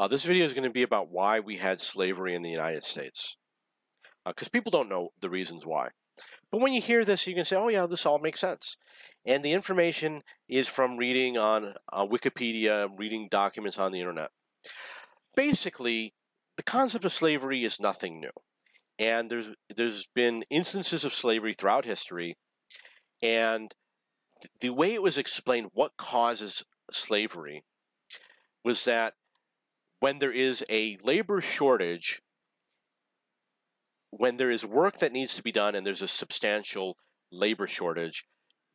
This video is going to be about why we had slavery in the United States, because people don't know the reasons why. But when you hear this, you can say, oh yeah, this all makes sense. And the information is from reading on Wikipedia, reading documents on the internet. Basically, the concept of slavery is nothing new. And there's been instances of slavery throughout history, and the way it was explained, what causes slavery, was that when there is a labor shortage, when there is work that needs to be done and there's a substantial labor shortage,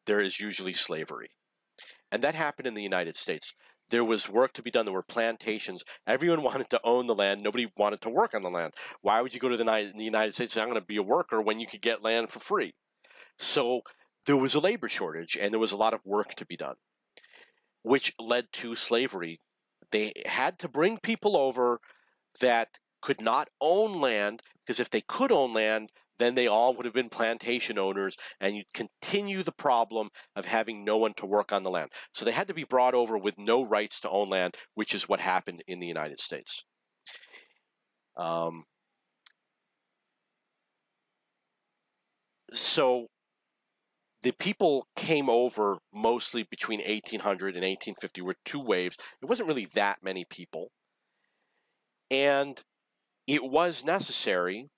there is usually slavery. And that happened in the United States. There was work to be done. There were plantations. Everyone wanted to own the land. Nobody wanted to work on the land. Why would you go to the United States and say, I'm going to be a worker when you could get land for free? So there was a labor shortage, and there was a lot of work to be done, which led to slavery. They had to bring people over that could not own land, because if they could own land, then they all would have been plantation owners, and you'd continue the problem of having no one to work on the land. So they had to be brought over with no rights to own land, which is what happened in the United States. So the people came over mostly between 1800 and 1850, were two waves. It wasn't really that many people. And it was necessary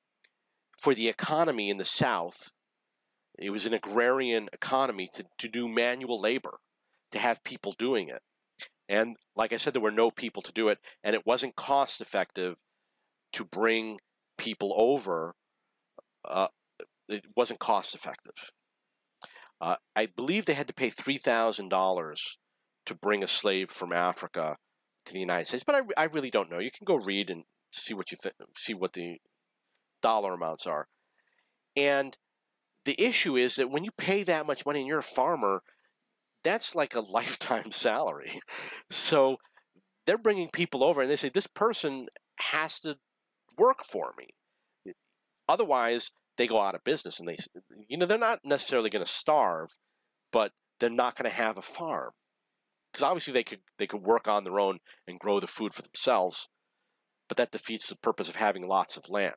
for the economy in the South. It was an agrarian economy to do manual labor, to have people doing it. And like I said, there were no people to do it, and it wasn't cost effective to bring people over. It wasn't cost effective. I believe they had to pay $3,000 to bring a slave from Africa to the United States, but I really don't know. You can go read and see what see what the dollar amounts are. And the issue is that when you pay that much money and you're a farmer, that's like a lifetime salary. So they're bringing people over and they say, this person has to work for me. Otherwise, they go out of business, and they're not necessarily going to starve, but they're not going to have a farm. Because obviously they could work on their own and grow the food for themselves, but that defeats the purpose of having lots of land.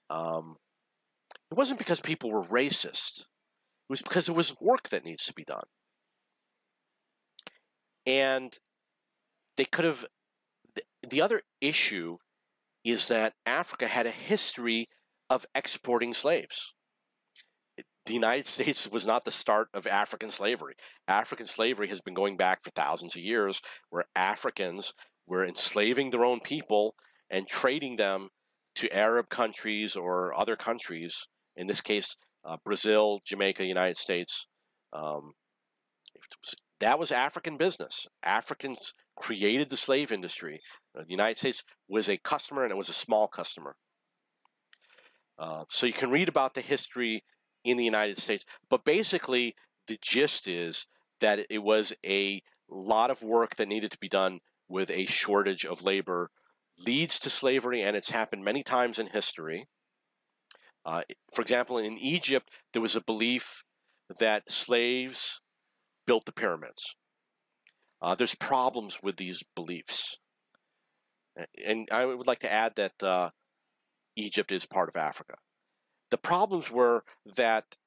It wasn't because people were racist. It was because there was work that needs to be done. And they could have... The other issue is that Africa had a history of exporting slaves. The United States was not the start of African slavery. African slavery has been going back for thousands of years, where Africans were enslaving their own people and trading them to Arab countries or other countries, in this case, Brazil, Jamaica, United States. That was African business. Africans created the slave industry. The United States was a customer, and it was a small customer. So you can read about the history in the United States, but basically the gist is that it was a lot of work that needed to be done with a shortage of labor leads to slavery, and it's happened many times in history. For example, in Egypt, there was a belief that slaves built the pyramids. There's problems with these beliefs. And I would like to add that Egypt is part of Africa. The problems were that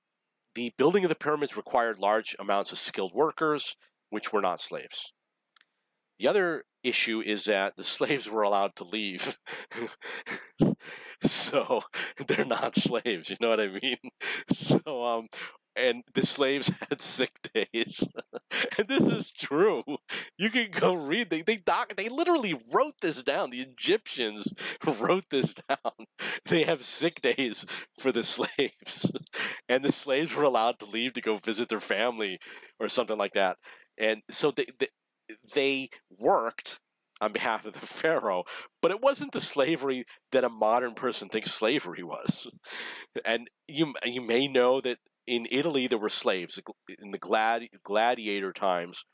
the building of the pyramids required large amounts of skilled workers, which were not slaves. The other issue is that the slaves were allowed to leave. So they're not slaves, you know what I mean? So, and the slaves had sick days. And this is true. You can go read. They literally wrote this down. The Egyptians wrote this down. They have sick days for the slaves. And the slaves were allowed to leave to go visit their family or something like that. And so they worked on behalf of the pharaoh, but it wasn't the slavery that a modern person thinks slavery was. And you may know that in Italy there were slaves in the gladiator times,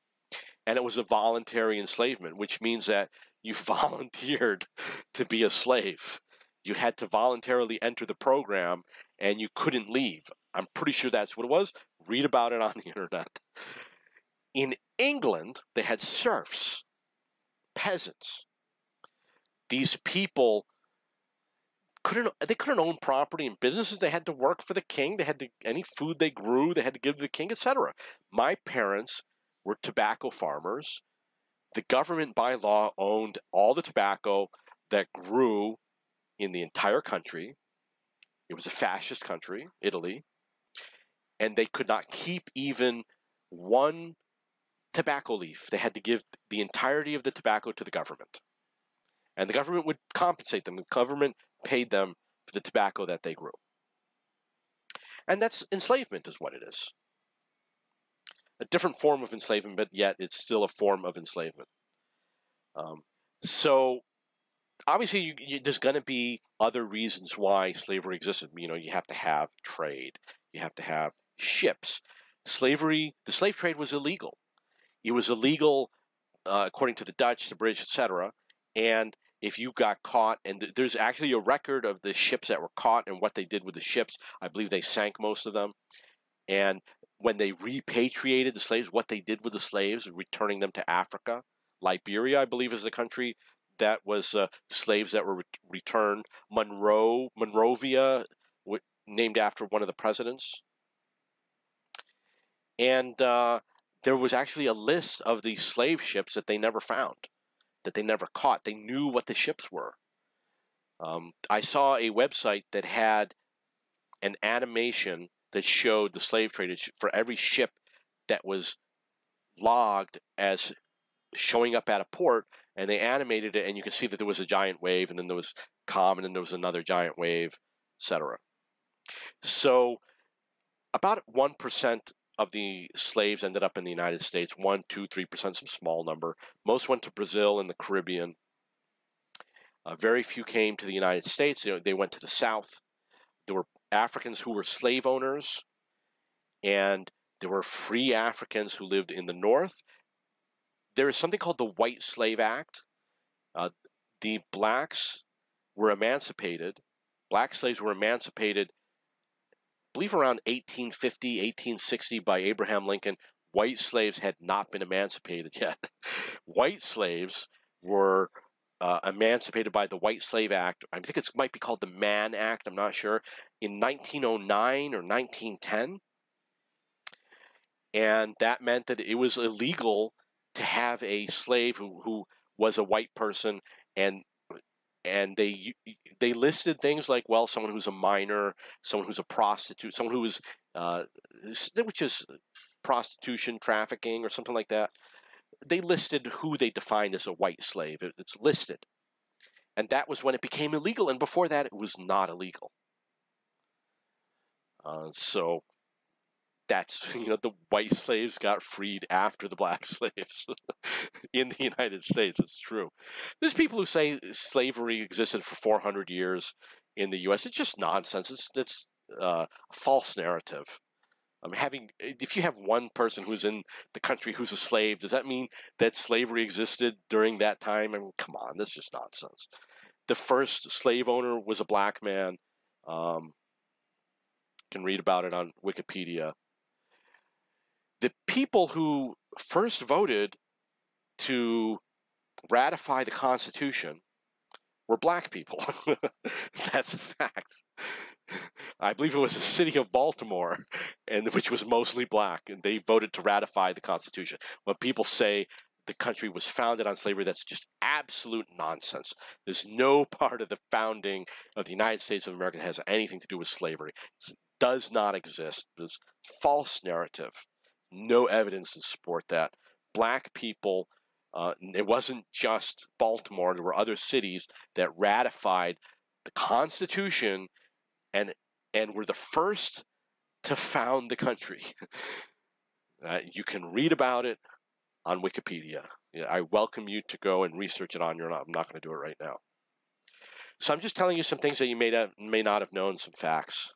and it was a voluntary enslavement, which means that you volunteered to be a slave. You had to voluntarily enter the program, and you couldn't leave. I'm pretty sure that's what it was. Read about it on the internet. In England, they had serfs, peasants. these people couldn't own property and businesses. They had to work for the king. They had to, any food they grew, they had to give to the king, etc. My parents were tobacco farmers. The government by law owned all the tobacco that grew in the entire country. It was a fascist country, Italy, and they could not keep even one tobacco leaf. They had to give the entirety of the tobacco to the government. And the government would compensate them. The government paid them for the tobacco that they grew. And that's enslavement is what it is. A different form of enslavement, but yet it's still a form of enslavement. So obviously there's going to be other reasons why slavery existed. You know, you have to have trade. You have to have ships. The slave trade was illegal. It was illegal according to the Dutch, the British, etc. And if you got caught, and there's actually a record of the ships that were caught and what they did with the ships. I believe they sank most of them. And when they repatriated the slaves, what they did with the slaves, returning them to Africa. Liberia, I believe, is the country that was slaves that were returned. Monrovia, named after one of the presidents. And there was actually a list of these slave ships that they never found, that they never caught. They knew what the ships were. I saw a website that had an animation that showed the slave trade for every ship that was logged as showing up at a port, and they animated it, and you can see that there was a giant wave, and then there was calm, and then there was another giant wave, etc. So about 1% of the slaves ended up in the United States. 1, 2, 3%, some small number. Most went to Brazil and the Caribbean. Very few came to the United States. They went to the South. There were Africans who were slave owners, and there were free Africans who lived in the North. There is something called the White Slave Act. The blacks were emancipated. Black slaves were emancipated, I believe, around 1850, 1860 by Abraham Lincoln. White slaves had not been emancipated yet. White slaves were emancipated by the White Slave Act. I think it might be called the Mann Act, I'm not sure, in 1909 or 1910. And that meant that it was illegal to have a slave who was a white person, and they listed things like, well, someone who's a minor, someone who's a prostitute, someone who is which is prostitution, trafficking, or something like that. They listed who they defined as a white slave. It's listed. And that was when it became illegal, and before that it was not illegal. So that's, the white slaves got freed after the black slaves in the United States. It's true. There's people who say slavery existed for 400 years in the U.S. It's just nonsense. It's a false narrative. If you have one person who's in the country who's a slave, does that mean that slavery existed during that time? I mean, come on, that's just nonsense. The first slave owner was a black man. Can read about it on Wikipedia. The people who first voted to ratify the Constitution were black people. That's a fact. I believe it was the city of Baltimore, which was mostly black, and they voted to ratify the Constitution. When people say the country was founded on slavery, that's just absolute nonsense. There's no part of the founding of the United States of America that has anything to do with slavery. It does not exist. There's false narrative. No evidence to support that. Black people, it wasn't just Baltimore. There were other cities that ratified the Constitution and were the first to found the country. You can read about it on Wikipedia. I welcome you to go and research it on your own. I'm not going to do it right now. So I'm just telling you some things that you may not have known, some facts.